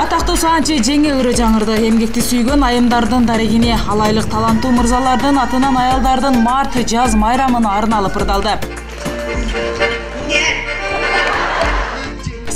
Атактуу саанчы жеңе ыры жаңырды. Эмгекти сүйгөн айымдардын дарегине алайлык таланттуу мырзалардын атынан аялдардын март жаз майрамын арналып ырдалды.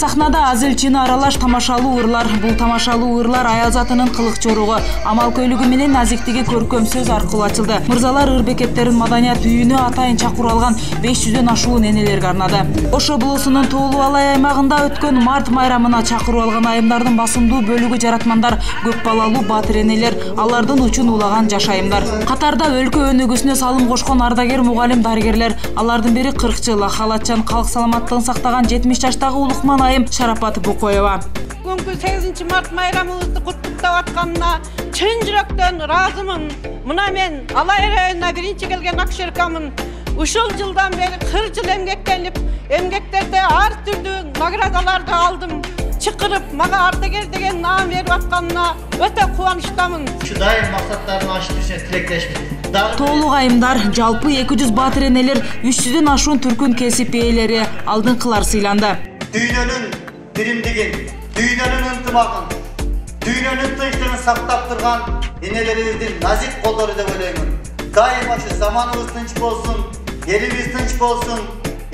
Сахнада азыл-чыны аралаш тамашалуу ырлар. Бул тамашалуу ырлар аял затынын кылык жоругу, амал көйлүгү менен назиктиги көркөм сөз аркылуу ачылды. Мырзалар ыр бекеттерин маданият үйүнө атайын чакырып алган 500дөн ашуун энелерге арнады. Ошо булусунун Тоолуу Алай аймагында өткөн март майрамына чакырып алган айымдардын басымдуу бөлүгү жаратмандар, көп балалуу баатыр энелер, алардын учун улаган жаш айымдар. Катарда өлкө өнүгүүсүнө салым кошкон ардагер мугалим дарыгерлер. Алардын бири 40 жыл халатчан калк саламаттыгын сактаган 70 жаштагы улукман айым Шарапат Букоева. Бүгүнкү 8 март майрамыбызды куттуктап атканына чын жүрөктөн ыраазымын. Мына мен Алай районуна биринчи келген акшеркамын. Ушул жылдан бери 40 жыл эмгектенип, эмгектерде ар түрдүү наградаларды алдым. Чыкырып, мага ардагер деген наам берип атканына өтө кубанычтамын. Дайым максаттарын ашып жүрүшүнө тилектешмин. Тоолук айымдар, жалпы 200 баатыр энелер, 300дөн ашуун түркүн кесип ээлери алдыңкылар сыйланды. Düynönün birimdigin, düynönün ıntımağın, düynönün tınçlığını saktap durgan enelerimizin nazik kolları da böyleyim. Daima şu zamanımız tınç bolsun, yerimiz tınç bolsun,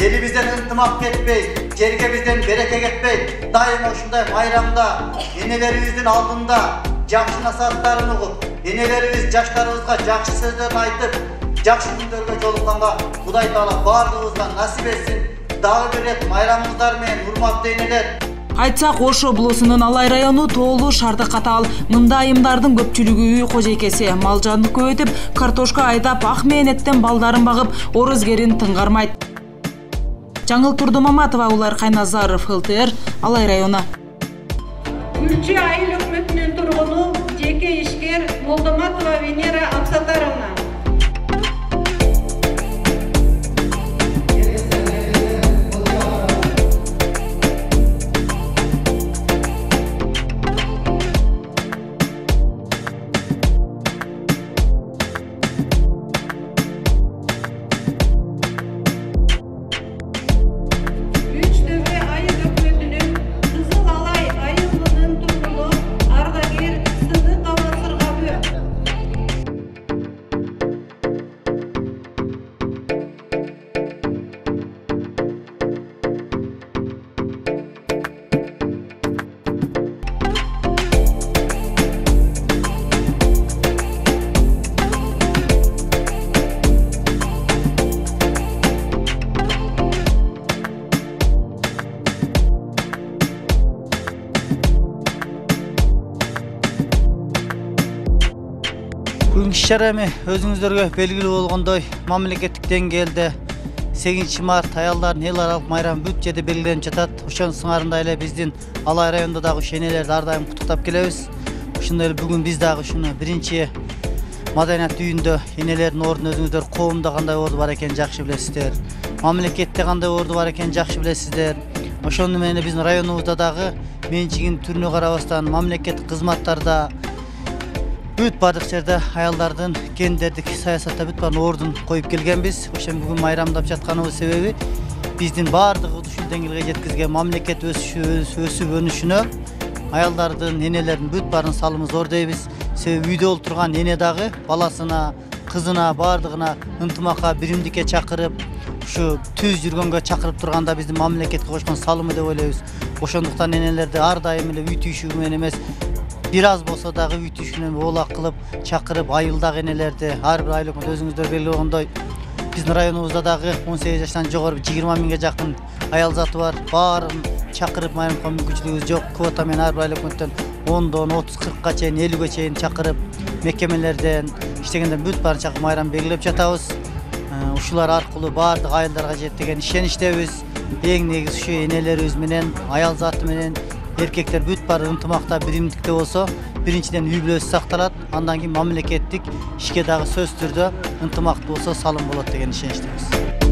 yerimizden ıntımak ketmey, cergemizden bereke ketmey. Daima şunday bayramda, enelerimizin aldığında jakşı nasihatlarını okup, enelerimiz jaşlarımızga jakşı sözlerini aytıp, jakşı gündörgө jolukkanга Kuday Taala bardığımızdan nasip etsin. Дагы бир рет майрамыңыздар менен урматтуу энелер. Айтсак, Ошо булусунун Алай району Тоолуу Шардык Катаал. Мында айымдардын көпчүлүгү үй кожойкеси, мал жанды көбөйтүп, картошка айдап, ак мээнеттен балдарын багып, орозгерин тыңгармайт. Жаңыл Турдумаматова, Улар Кайназаров, ЛТР, Алай району. Гүлчү айыл өкмөтүнүн тургуну, жеке ишкер Молдоматова Венера Абсатаровна. Бүгүнкү иш-чара эми өзүңүздөргө белгилүү болгондой, мамлекеттик деңгээлде 8 март аялдардын эл аралык майрамы бүт жерде белгиленип жатат. Ошонун сыңарында эле биздин Алай районунда дагы энелерди ар дайым куттуктап келебиз. Ошондой эле бүгүн биз дагы ушуну биринчи маданият үйүндө энелердин ордуна өзүңүздөр коомдо кандай орду бар экенин жакшы билесиздер. Мамлекетте кандай орду бар экенин жакшы билесиздер. Ошону менен биздин районубузда дагы менчигинин түрүнө карабастан мамлекеттик кызматтарда бүт бардык жерде аялдардын гендердик саясатта бүт баарын ордун коюп келгенбиз. Ошон бүгүн майрамдап жатканыбыз себеби биздин бардыгы ушул деңгээлге жеткизген мамлекет өсүп өнүшүнө аялдардын, энелердин бүт баарын салымы зор дейбиз. Себеби үйдө олтурган эне дагы баласына, кызына, бардыгына ынтымакка, биримдикке чакырып, ушу түз жүргөнгө чакырып турганда биздин мамлекетке кошкон салымы деп ойлойбуз. Ошондуктан энелерди ар дайым эле үй түйшүгү менен эмес, бир аз болсо дагы үй түйшүгүнөн оолак кылып чакырып, айылдагы энелерди ар бир айыл өкмөтү өзүңүздөр белгилүү болгондой биздин районубузда дагы 18 жаштан жогору 20 миңге жакын аял заты бар. Баарын чакырып майрамга мүмкүнчүлүгүбүз жок. Квота менен ар бир айыл өкмөттөн 10дон 30-40га чейин, 50ге чейин чакырып, мекемелерден иштегенден бүт баарын чакырып майрам белгилеп жатабыз. Ушулар аркылуу баардык айылдарга жетет деген ишеничтебиз. Эң негизи ушу энелерибиз менен, аял заты менен эркектер бүт баары ынтымакта, биримдикте болсо, биринчиден үй бүлөсү сакталат, андан кийин мамлекеттик ишке дагы сөзсүз түрдө ынтымактуу болсо салым болот деген ишеничтебиз.